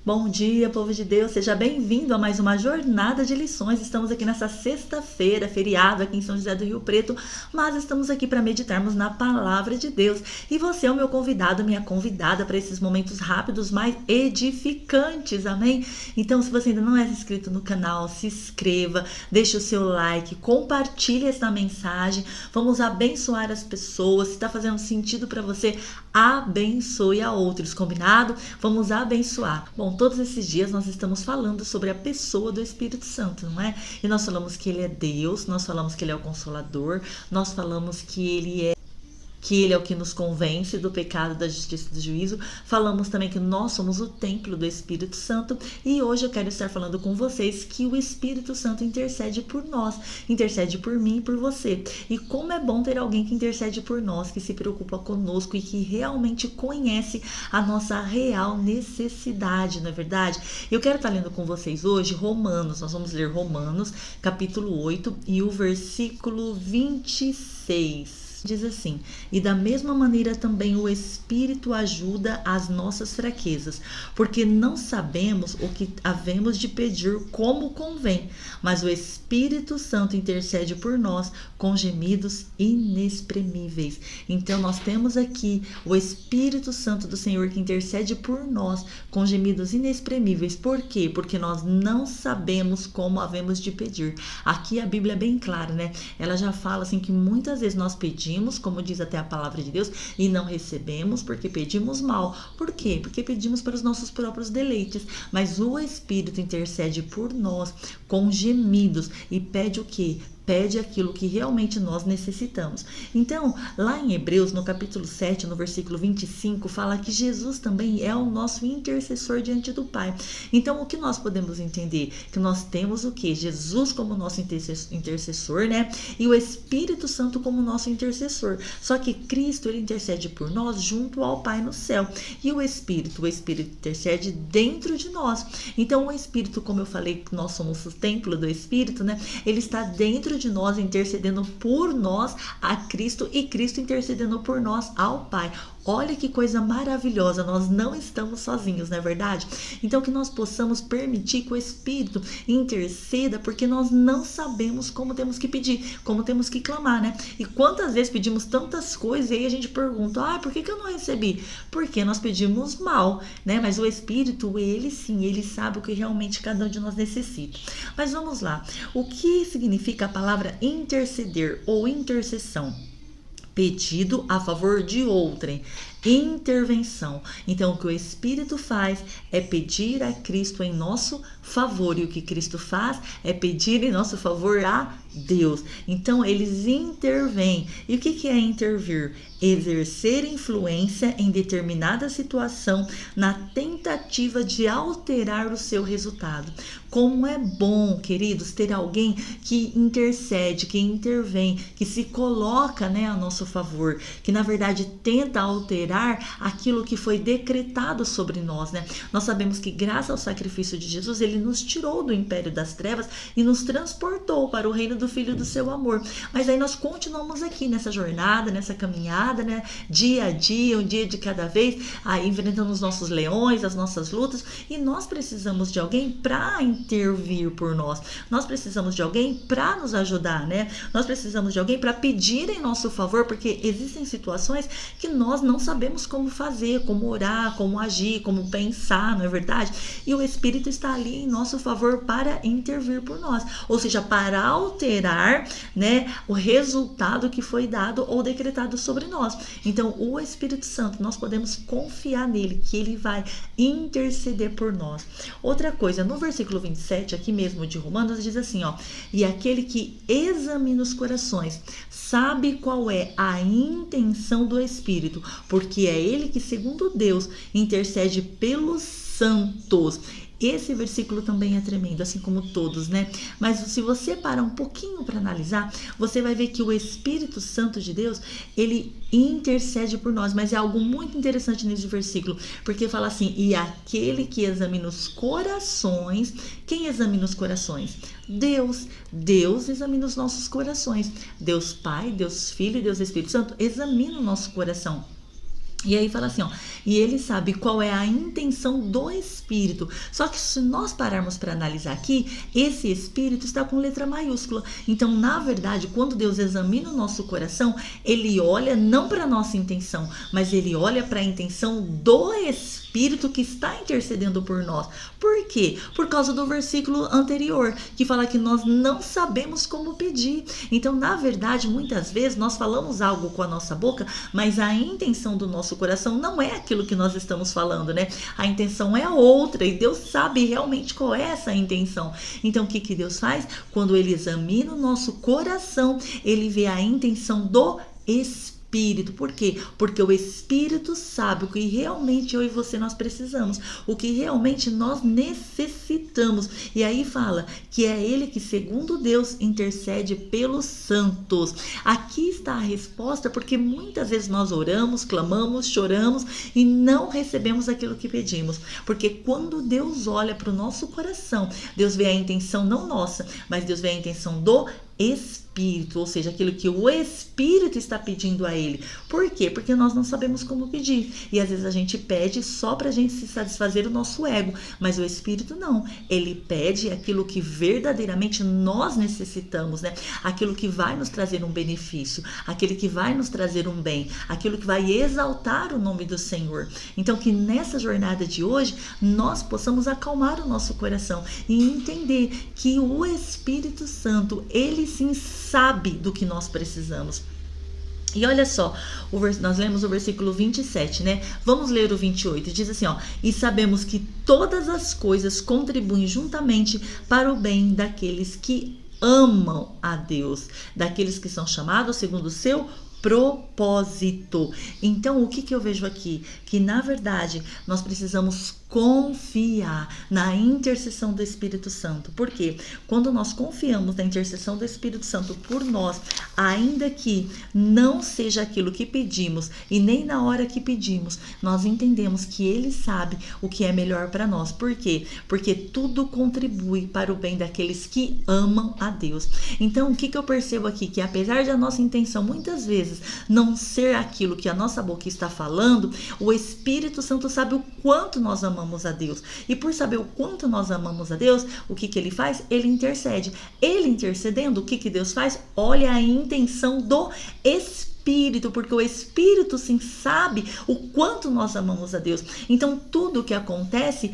Bom dia, povo de Deus, seja bem-vindo a mais uma jornada de lições. Estamos aqui nessa sexta-feira, feriado aqui em São José do Rio Preto, mas estamos aqui para meditarmos na palavra de Deus. E você é o meu convidado, minha convidada para esses momentos rápidos, mais edificantes, amém? Então, se você ainda não é inscrito no canal, se inscreva, deixe o seu like, compartilhe essa mensagem. Vamos abençoar as pessoas. Se está fazendo sentido para você, abençoe a outros, combinado? Vamos abençoar. Bom, todos esses dias nós estamos falando sobre a pessoa do Espírito Santo, não é? E nós falamos que ele é Deus, nós falamos que ele é o Consolador, nós falamos que ele é o que nos convence do pecado, da justiça e do juízo. Falamos também que nós somos o templo do Espírito Santo. E hoje eu quero estar falando com vocês que o Espírito Santo intercede por nós, intercede por mim e por você. E como é bom ter alguém que intercede por nós, que se preocupa conosco e que realmente conhece a nossa real necessidade, não é verdade? Eu quero estar lendo com vocês hoje Romanos. Nós vamos ler Romanos, capítulo 8 e o versículo 26. Diz assim: e da mesma maneira também o Espírito ajuda as nossas fraquezas, porque não sabemos o que havemos de pedir como convém, mas o Espírito Santo intercede por nós com gemidos inexprimíveis. Então nós temos aqui o Espírito Santo do Senhor que intercede por nós com gemidos inexprimíveis. Por quê? Porque nós não sabemos como havemos de pedir. Aqui a Bíblia é bem clara, né? Ela já fala assim que muitas vezes nós pedimos, como diz até a palavra de Deus, e não recebemos porque pedimos mal. Por quê? Porque pedimos para os nossos próprios deleites. Mas o Espírito intercede por nós com gemidos e pede o quê? Pede aquilo que realmente nós necessitamos. Então, lá em Hebreus, no capítulo 7, no versículo 25, fala que Jesus também é o nosso intercessor diante do Pai. Então, o que nós podemos entender? Que nós temos o quê? Jesus como nosso intercessor, né? E o Espírito Santo como nosso intercessor. Só que Cristo, ele intercede por nós junto ao Pai no céu. E o Espírito intercede dentro de nós. Então, o Espírito, como eu falei, nós somos o templo do Espírito, né? Ele está dentro de nós, intercedendo por nós a Cristo e Cristo intercedendo por nós ao Pai. Olha que coisa maravilhosa, nós não estamos sozinhos, não é verdade? Então que nós possamos permitir que o Espírito interceda, porque nós não sabemos como temos que pedir, como temos que clamar, né? E quantas vezes pedimos tantas coisas e aí a gente pergunta, por que eu não recebi? Porque nós pedimos mal, né? Mas o Espírito, ele sim, ele sabe o que realmente cada um de nós necessita. Mas vamos lá, o que significa a palavra interceder ou intercessão? Pedido a favor de outrem, intervenção. Então, o que o Espírito faz é pedir a Cristo em nosso favor, e o que Cristo faz é pedir em nosso favor a Deus. Então, eles intervêm. E o que é intervir? Exercer influência em determinada situação na tentativa de alterar o seu resultado. Como é bom, queridos, ter alguém que intercede, que intervém, que se coloca, né, a nosso favor, que na verdade tenta alterar aquilo que foi decretado sobre nós, né? Nós sabemos que graças ao sacrifício de Jesus, ele nos tirou do império das trevas e nos transportou para o reino do Filho do seu amor. Mas aí nós continuamos aqui nessa jornada, nessa caminhada, né? Dia a dia, um dia de cada vez, aí enfrentando os nossos leões, as nossas lutas, e nós precisamos de alguém para intervir por nós. Nós precisamos de alguém para nos ajudar, né? Nós precisamos de alguém para pedir em nosso favor, porque existem situações que nós não sabemos como fazer, como orar, como agir, como pensar, não é verdade? E o Espírito está ali em nosso favor para intervir por nós, ou seja, para alterar, né, o resultado que foi dado ou decretado sobre nós. Então, o Espírito Santo, nós podemos confiar nele, que ele vai interceder por nós. Outra coisa, no versículo 27, aqui mesmo de Romanos, diz assim, e aquele que examina os corações sabe qual é a intenção do Espírito, porque é ele que, segundo Deus, intercede pelos santos. Esse versículo também é tremendo, assim como todos, né? Mas se você parar um pouquinho para analisar, você vai ver que o Espírito Santo de Deus, ele intercede por nós. Mas é algo muito interessante nesse versículo, porque fala assim, e aquele que examina os corações. Quem examina os corações? Deus. Deus examina os nossos corações. Deus Pai, Deus Filho e Deus Espírito Santo examina o nosso coração. E aí fala assim, ó, e ele sabe qual é a intenção do Espírito. Só que se nós pararmos para analisar aqui, esse Espírito está com letra maiúscula. Então, na verdade, quando Deus examina o nosso coração, ele olha não para a nossa intenção, mas ele olha para a intenção do Espírito que está intercedendo por nós. Por quê? Por causa do versículo anterior, que fala que nós não sabemos como pedir. Então, na verdade, muitas vezes nós falamos algo com a nossa boca, mas a intenção do nosso coração não é aquilo que nós estamos falando, né? A intenção é outra e Deus sabe realmente qual é essa intenção. Então, o que Deus faz? Quando ele examina o nosso coração, ele vê a intenção do Espírito. Por quê? Porque o Espírito sabe o que realmente eu e você nós precisamos, o que realmente nós necessitamos. E aí fala que é ele que, segundo Deus, intercede pelos santos. Aqui está a resposta, porque muitas vezes nós oramos, clamamos, choramos e não recebemos aquilo que pedimos. Porque quando Deus olha para o nosso coração, Deus vê a intenção não nossa, mas Deus vê a intenção do Espírito, ou seja, aquilo que o Espírito está pedindo a ele. Por quê? Porque nós não sabemos como pedir. E às vezes a gente pede só para a gente se satisfazer o nosso ego, mas o Espírito não. Ele pede aquilo que verdadeiramente nós necessitamos, né? Aquilo que vai nos trazer um benefício, aquele que vai nos trazer um bem, aquilo que vai exaltar o nome do Senhor. Então, que nessa jornada de hoje, nós possamos acalmar o nosso coração e entender que o Espírito Santo, ele sim sabe do que nós precisamos. E olha só, nós lemos o versículo 27, né? Vamos ler o 28, diz assim, ó: e sabemos que todas as coisas contribuem juntamente para o bem daqueles que amam a Deus, daqueles que são chamados segundo o seu propósito. Então, o que eu vejo aqui? Que, na verdade, nós precisamos confiar na intercessão do Espírito Santo. Por quê? Quando nós confiamos na intercessão do Espírito Santo por nós, ainda que não seja aquilo que pedimos e nem na hora que pedimos, nós entendemos que Ele sabe o que é melhor para nós. Por quê? Porque tudo contribui para o bem daqueles que amam a Deus. Então, o que eu percebo aqui? Que apesar de a nossa intenção muitas vezes não ser aquilo que a nossa boca está falando, o Espírito Santo sabe o quanto nós amamos a Deus. E por saber o quanto nós amamos a Deus, o que ele faz? Ele intercede. Ele intercedendo, o que Deus faz? Olha a intenção do Espírito, porque o Espírito sim sabe o quanto nós amamos a Deus. Então, tudo que acontece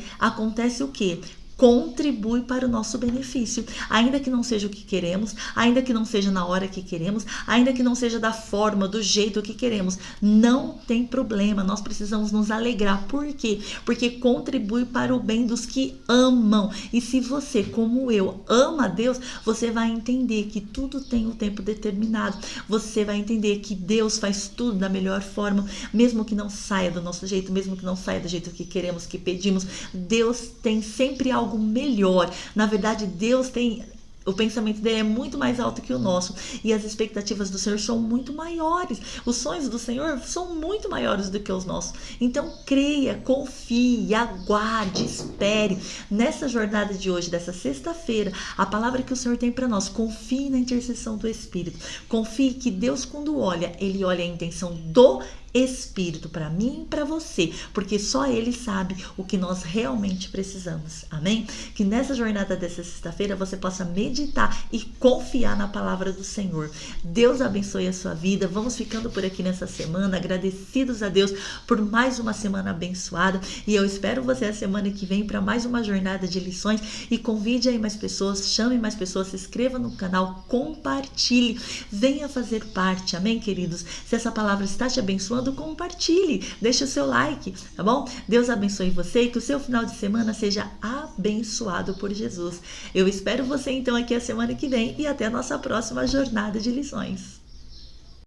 o quê? Contribui para o nosso benefício, ainda que não seja o que queremos, ainda que não seja na hora que queremos, ainda que não seja da forma, do jeito que queremos, não tem problema, nós precisamos nos alegrar. Por quê? Porque contribui para o bem dos que amam. E se você, como eu, ama a Deus, você vai entender que tudo tem um tempo determinado, você vai entender que Deus faz tudo da melhor forma, mesmo que não saia do nosso jeito, mesmo que não saia do jeito que queremos, que pedimos, Deus tem sempre algo melhor. Na verdade, Deus tem... O pensamento dele é muito mais alto que o nosso. E as expectativas do Senhor são muito maiores. Os sonhos do Senhor são muito maiores do que os nossos. Então, creia, confie, aguarde, espere. Nessa jornada de hoje, dessa sexta-feira, a palavra que o Senhor tem para nós: confie na intercessão do Espírito. Confie que Deus, quando olha, Ele olha a intenção do Espírito para mim e para você, porque só Ele sabe o que nós realmente precisamos. Amém? Que nessa jornada dessa sexta-feira você possa meditar e confiar na palavra do Senhor. Deus abençoe a sua vida. Vamos ficando por aqui nessa semana, agradecidos a Deus por mais uma semana abençoada, e eu espero você a semana que vem para mais uma jornada de lições. E convide aí mais pessoas, chame mais pessoas, se inscreva no canal, compartilhe, venha fazer parte. Amém, queridos? Se essa palavra está te abençoando, compartilhe, deixe o seu like, tá bom? Deus abençoe você e que o seu final de semana seja abençoado por Jesus. Eu espero você então aqui a semana que vem e até a nossa próxima jornada de lições.